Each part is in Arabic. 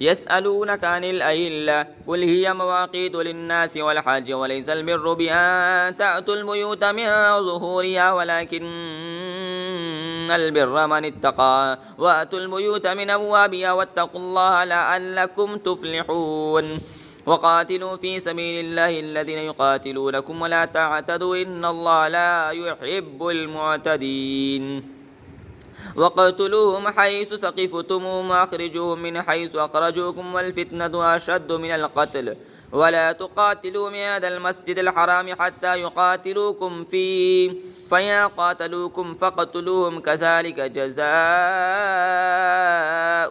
يسألونك عن الأهلة قل هي مواقيت للناس والحج وليس البر بأن تأتوا البيوت من ظهورها ولكن البر من اتقى وأتوا البيوت من أبوابها واتقوا الله لعلكم تفلحون وقاتلوا في سبيل الله الذين يقاتلونكم ولا تعتدوا إن الله لا يحب المعتدين وقتلوهم حيث ثقفتموهم وأخرجوهم من حيث أخرجوكم والفتنة أشد من القتل ولا تقاتلوا من هذا المسجد الحرام حتى يقاتلوكم فيه فإن قاتلوكم فاقتلوهم كذلك جزاء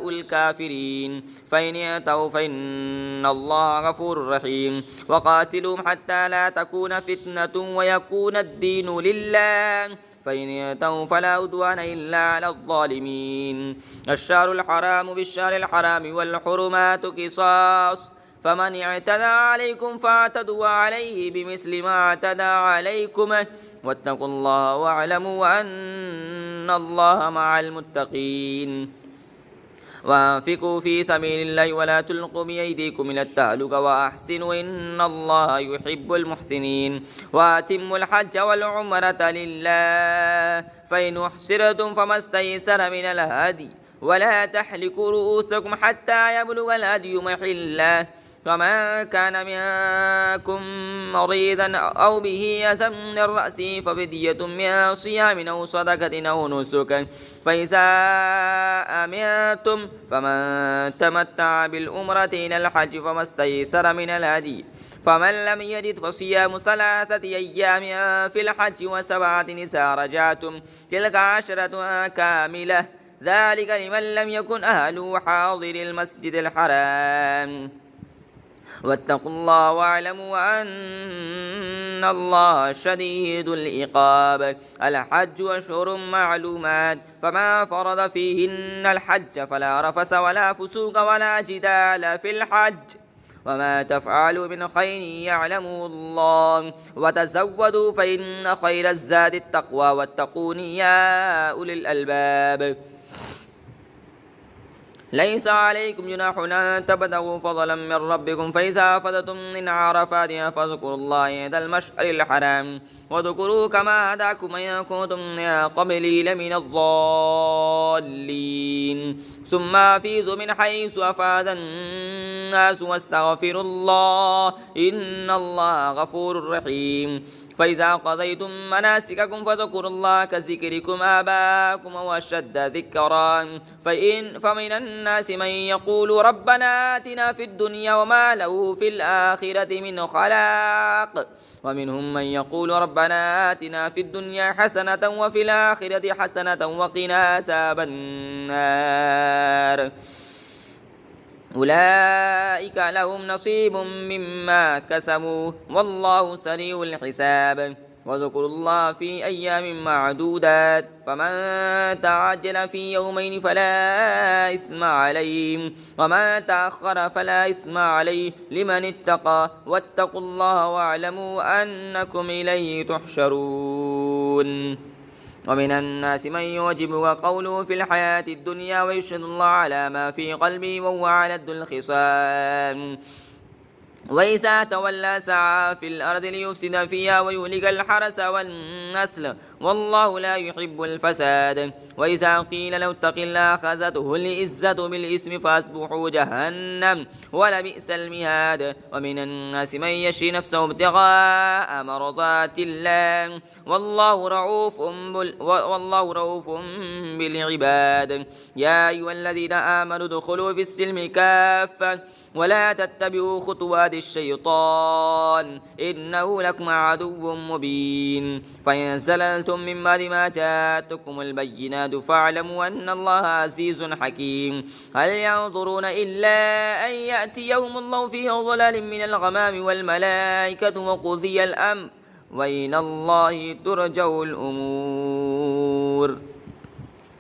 الكافرين فإن ينتهوا فإن الله غفور رحيم وقاتلوهم حتى لا تكون فتنة ويكون الدين لله فإن ينتهوا فلا عدوان إلا على الظالمين الشهر الحرام بالشهر الحرام والحرمات قصاص فمن اعتدى عليكم فاعتدوا عليه بمثل ما اعتدى عليكم واتقوا الله واعلموا أن الله مع المتقين وأنفقوا في سبيل الله ولا تلقوا بأيديكم إلى التهلكة وأحسنوا إن الله يحب المحسنين وأتموا الحج والعمرة لله فإن أحصرتم فما استيسر من الهدي ولا تحلقوا رؤوسكم حتى يبلغ الهدي محله فمن كان منكم مريضا أو به أذى من الرأس ففدية من صيام أو صدقة أو نسك فإذا أمنتم فمن تمتع بالأمرة إلى الحج فما استيسر من الهدي فمن لم يجد فصيام 3 أيام في الحج و7 إذا رجعتم تلك 10 كاملة ذلك لمن لم يكن أهله حاضر المسجد الحرام واتقوا الله واعلموا أن الله شديد العقاب الحج أشهر معلومات فما فرض فيهن الحج فلا رفث ولا فسوق ولا جدال في الحج وما تفعلوا من خير يعلمه الله وتزودوا فإن خير الزاد التقوى واتقون يا أولي الألباب ليس عليكم جناح أن تبتغوا فضلا من ربكم فإذا أفضتم من عرفات فاذكروا الله عند المشعر الحرام واذكروا كما هداكم إن كنتم من قبله لمن الضالين ثم أفيضوا من حيث أفاض الناس واستغفروا الله إن الله غفور رحيم فإذا قضيتم مناسككم فاذكروا الله كذكركم آباءكم وأشد ذكرا فمن الناس من يقول ربنا آتنا في الدنيا وما له في الآخرة من خلاق ومنهم من يقول ربنا آتنا في الدنيا حسنة وفي الآخرة حسنة وقنا عذاب النار أولئك لهم نصيب مما كسبوا والله سريع الحساب واذكروا الله في أيام معدودات فمن تعجل في يومين فلا إثم عليه ومن تأخر فلا إثم عليه لمن اتقى واتقوا الله واعلموا أنكم إليه تحشرون ومن الناس من يعجبك قوله في الحياة الدنيا ويشهد الله على ما في قلبه وهو على الخصام وإذا تولى سعى في الأرض ليفسد فيها ويهلك الحرث والنسل والله لا يحب الفساد وإذا قيل له اتق الله أخذته العزة بالإثم فأصبحوا جهنم ولبئس المهاد ومن الناس من يشري نفسه ابتغاء مرضات الله والله رؤوف بالعباد يا أيها الذين آمنوا ادخلوا في السلم كافة ولا تتبعوا خطوات الشيطان إنه لكم عدو مبين فإن زللتم من بعد ما جاءتكم البينات فاعلموا أن الله عزيز حكيم هل ينظرون إلا أن يأتيهم الله في ظلال من الغمام والملائكة وقضي الأمر وإلى الله ترجع الأمور